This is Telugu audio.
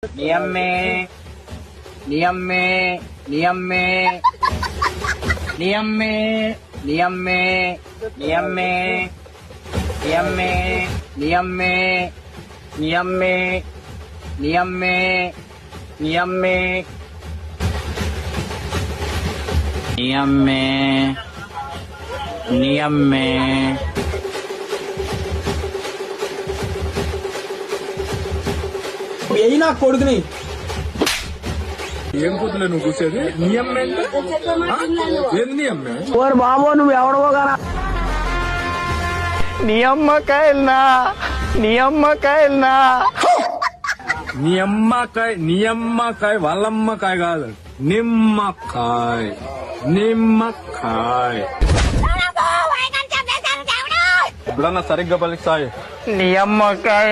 नियम में नियम में नियम में नियम में नियम में नियम में नियम में नियम में नियम में नियम में नियम में नियम में नियम में यही ना కొడుకుని ఏం కూతులే నువ్వు కూర్చేది నియమ్ ఏంది నియమ్ ఓర్ బాబో నువ్వు ఎవడవో గానా నియమ్మకాయలనా నియమ్మకాయ వాళ్ళమ్మకాయ కాదు నిమ్మకాయ నిమ్మకాయ ఎప్పుడన్నా సరిగ్గా పలికి సాయి నియమ్మకాయ